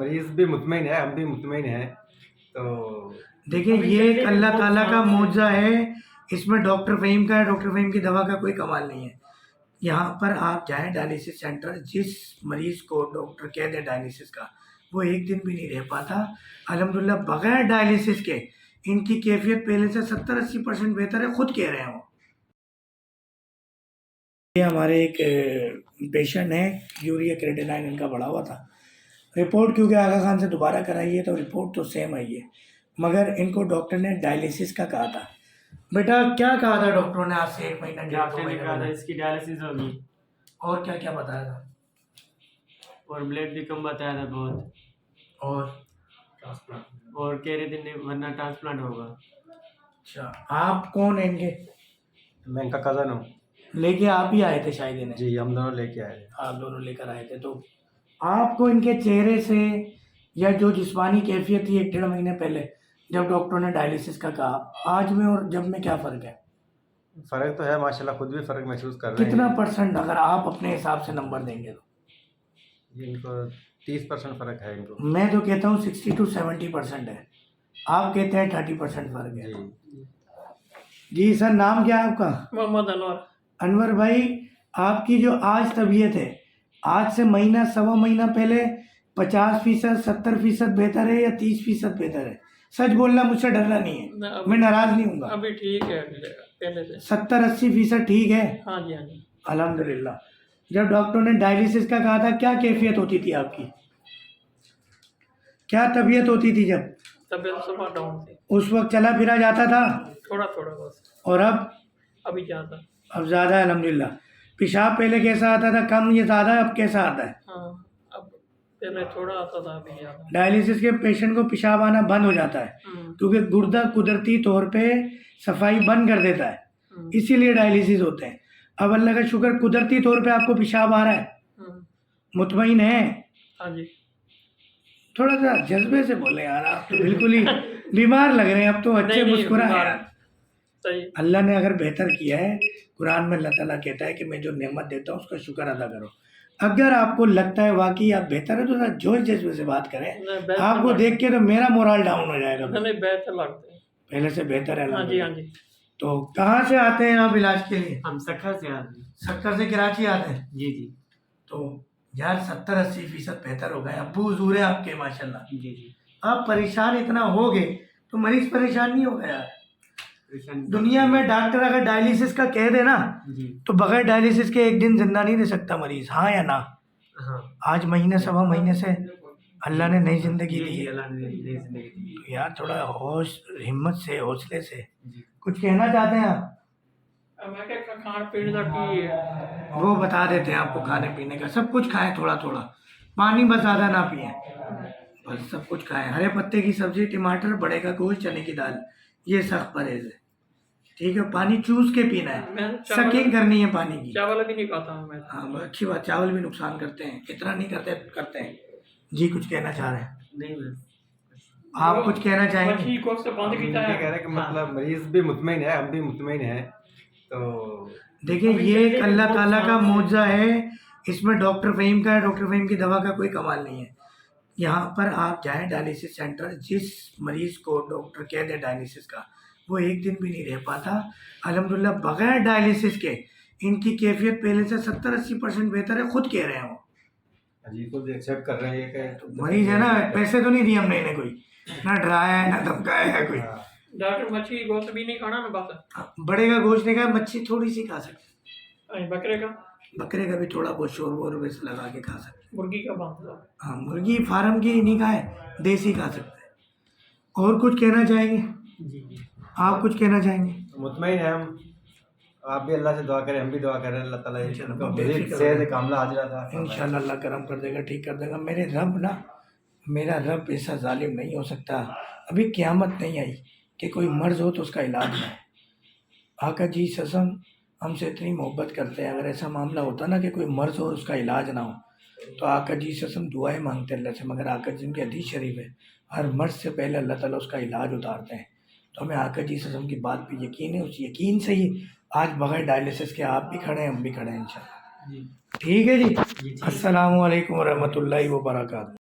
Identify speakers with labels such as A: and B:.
A: مریض بھی مطمئن ہے، ہم بھی مطمئن ہیں. تو
B: دیکھیں یہ ایک اللہ تعالیٰ کا معجزہ ہے، اس میں ڈاکٹر فہیم کا ہے، ڈاکٹر فہیم کی دوا کا کوئی کمال نہیں ہے. یہاں پر آپ جائیں ڈائلیسس سینٹر، جس مریض کو ڈاکٹر کہہ دے ڈائلیسس کا، وہ ایک دن بھی نہیں رہ پاتا. الحمدللہ بغیر ڈائلیسس کے ان کی کیفیت پہلے سے 70-80% بہتر ہے، خود کہہ رہے ہیں وہ. یہ ہمارے ایک پیشنٹ ہیں، یوریا کریٹینائن ان کا بڑھا ہوا تھا. رپورٹ کیونکہ آغا خان سے دوبارہ کرائی ہے تو رپورٹ تو سیم آئی ہے، مگر ان کو ڈاکٹر نے ڈائلیسس کا کہا تھا. بیٹا کیا کہا تھا ڈاکٹروں نے آج سے 1 مہینہ
C: ڈاکٹر نے کہا تھا اس کی ڈائلیسس ہوگی.
B: اور کیا کیا بتایا تھا؟
C: اور بلڈ بھی کم بتایا تھا بہت، اور کہہ رہے تھے ورنہ ٹرانسپلانٹ ہوگا.
B: اچھا آپ کون ہیں ان کے؟
A: میں ان کا کزن ہوں.
B: لے کے آپ ہی آئے تھے شاید انہیں؟
A: جی ہم دونوں لے کے آئے.
B: آپ دونوں لے کر آئے تھے. تو آپ کو ان کے چہرے سے یا جو جسمانی کیفیت تھی 1-1.5 مہینے پہلے جب ڈاکٹروں نے ڈائلیسس کا کہا، آج میں اور جب میں کیا فرق ہے؟
A: فرق تو ہے ماشاءاللہ، خود بھی فرق محسوس کر رہے ہیں.
B: کتنا پرسنٹ اگر آپ اپنے حساب سے نمبر دیں گے تو؟
A: ان کو 30% فرق ہے ان کو.
B: میں تو کہتا ہوں 60-70% ہے، آپ کہتے ہیں 30% فرق ہے. جی سر، نام کیا ہے آپ کا؟
D: محمد انور.
B: انور بھائی، آپ کی جو آج طبیعت ہے، آج سے مہینہ سوا مہینہ پہلے 50%، 70% بہتر ہے یا 30% بہتر ہے؟ سچ بولنا، مجھ سے ڈرنا نہیں ہے، میں ناراض نہیں ہوں گا.
D: ابھی ٹھیک ہے پہلے سے.
B: 70-80% ٹھیک ہے؟
D: ہاں جی ہاں جی.
B: الحمدللہ. جب ڈاکٹروں نے ڈائلیسس کا کہا تھا کیا کیفیت ہوتی تھی آپ کی؟ کیا طبیعت ہوتی تھی جب؟
D: طبیعت صبح ڈاؤن تھی.
B: اس وقت چلا پھرا جاتا تھا؟
D: تھوڑا تھوڑا بس.
B: اور اب؟
D: ابھی زیادہ.
B: اب زیادہ ہے الحمدللہ. پیشاب پہلے کیسا آتا تھا؟ کم یا زیادہ؟ اب کیسا آتا ہے؟
D: ہاں اب پہلے تھوڑا آتا تھا، ابھی زیادہ.
B: ڈائلیسس کے پیشنٹ کو پیشاب آنا بند ہو جاتا ہے کیونکہ گردہ قدرتی طور پہ صفائی بند کر دیتا ہے، اسی لیے ڈائلیسس ہوتے ہیں. اب اللہ کا شکر قدرتی طور پہ آپ کو پیشاب آ رہا ہے، مطمئن ہے؟
D: ہاں جی.
B: تھوڑا سا جذبے سے بولے یار، آپ تو بالکل ہی بیمار لگ رہے ہیں. اب تو اچھے مسکرائیں یار.
D: صحیح.
B: اللہ نے اگر بہتر کیا ہے، قرآن میں اللہ تعالیٰ کہتا ہے کہ میں جو نعمت دیتا ہوں اس کا شکر ادا کرو. اگر آپ کو لگتا ہے واقعی آپ بہتر ہے تو ذرا جوش جذبے سے بات کریں. آپ کو دیکھ کے تو میرا مورال ڈاؤن ہو جائے گا.
D: نہیں بہتر لگتے ہیں،
B: پہلے سے بہتر ہے.
D: ہاں جی ہاں جی.
B: تو کہاں سے آتے ہیں آپ علاج کے لیے؟
C: ہم سکھر سے آتے ہیں.
B: سکر سے کراچی آتے ہیں؟
C: جی جی.
B: تو یار 70-80% بہتر ہو گئے. ابو حضور ہیں آپ کے ماشاءاللہ.
C: جی جی.
B: آپ پریشان اتنا ہو گئے تو مریض پریشان نہیں ہوگا یار. دنیا میں ڈاکٹر اگر ڈائلیسس کا کہہ دے نا تو بغیر ڈائلیسس کے 1 دن زندہ نہیں رہ سکتا مریض، ہاں یا نا؟ آج مہینے سوا مہینے سے اللہ نے نئی زندگی دی ہے. یار تھوڑا ہوش، ہمت سے، حوصلے سے کچھ کہنا چاہتے ہیں آپ؟
D: میں کہ کھان پینے کا کی ہے
B: وہ بتا دیتے ہیں آپ کو. کھانے پینے کا سب کچھ کھائیں، تھوڑا تھوڑا پانی بس زیادہ نہ پئیں، بس سب کچھ کھائیں. ہرے پتے کی سبزی، ٹماٹر، بڑے کا گوشت، چنے کی دال، یہ سخت پرہیز ہے. ٹھیک ہے، پانی چوس کے پینا ہے، سکنگ کرنی ہے پانی کی.
D: چاول بھی نہیں کھاتا ہوں میں.
B: ہاں اچھی بات، چاول بھی نقصان کرتے ہیں، اتنا نہیں کرتے ہیں. جی کچھ کہنا چاہ رہے ہیں؟
C: نہیں
B: آپ کچھ کہنا چاہیں گے؟
D: مچھلی کو سے بند کیتا
A: کہہ
D: ہے.
A: رہے ہیں کہ مطلب مریض بھی مطمئن ہے، ہم بھی مطمئن ہیں. تو
B: دیکھیں یہ ایک اللہ تعالیٰ کا معجزہ ہے، اس میں ڈاکٹر فہیم کا ہے، ڈاکٹر فہیم کی دوا کا کوئی کمال نہیں ہے. یہاں پر آپ جائیں ڈائلیسس سینٹر، جس مریض کو ڈاکٹر کہہ دے ڈائلیسس کا، وہ ایک دن بھی نہیں رہ پاتا. الحمدللہ بغیر ڈائلیسس کے ان کی کیفیت پہلے سے 70-80% بہتر ہے، خود کہہ رہے ہیں وہ.
A: جی خود ایکسیپٹ کر رہے ہیں کہ
B: مریض ہے نا، پیسے تو نہیں دیے ہم نے انہیں، کوئی نہ ڈرایا ہے نہ دھمکایا ہے کوئی.
D: ڈاکٹر مچھلی گوشت بھی نہیں کھانا نا بس.
B: بڑے کا گوشت نہیں کھایا، مچھلی تھوڑی سی کھا سکتے،
D: بکرے کا،
B: بکرے کا بھی تھوڑا بہت شوربہ اور ویسے لگا کے کھا سکتے.
D: مرغی کا بند.
B: ہاں مرغی فارم کی نہیں کھائے، دیسی کھا سکتے. اور کچھ کہنا چاہیں گے؟
C: جی جی.
B: آپ کچھ کہنا چاہیں گے؟
A: مطمئن ہیں ہم. آپ بھی اللہ سے دعا کریں، ہم بھی دعا کریں اللہ تعالیٰ
B: انشاءاللہ
A: کاملہ حاضر تھا.
B: انشاءاللہ اللہ کرم کر دے گا، ٹھیک کر دے گا. میرا رب ایسا ظالم نہیں ہو سکتا. ابھی قیامت نہیں آئی کہ کوئی مرض ہو تو اس کا علاج نہ ہے. آقا جی سسم ہم سے اتنی محبت کرتے ہیں، اگر ایسا معاملہ ہوتا نا کہ کوئی مرض ہو اور اس کا علاج نہ ہو تو آقا جی سسم دعائیں مانگتے اللہ سے. مگر آقا جی کی حدیث شریف ہے، ہر مرض سے پہلے اللہ تعالیٰ اس کا علاج اتارتے ہیں. تو ہمیں آقا جی سسم کی بات پہ یقین ہے، اس یقین سے ہی آج بغیر ڈائلیسس کے آپ بھی کھڑے ہیں، ہم بھی کھڑے ہیں انشاءاللہ. ٹھیک ہے جی. السلام علیکم ورحمۃ اللہ وبرکاتہ.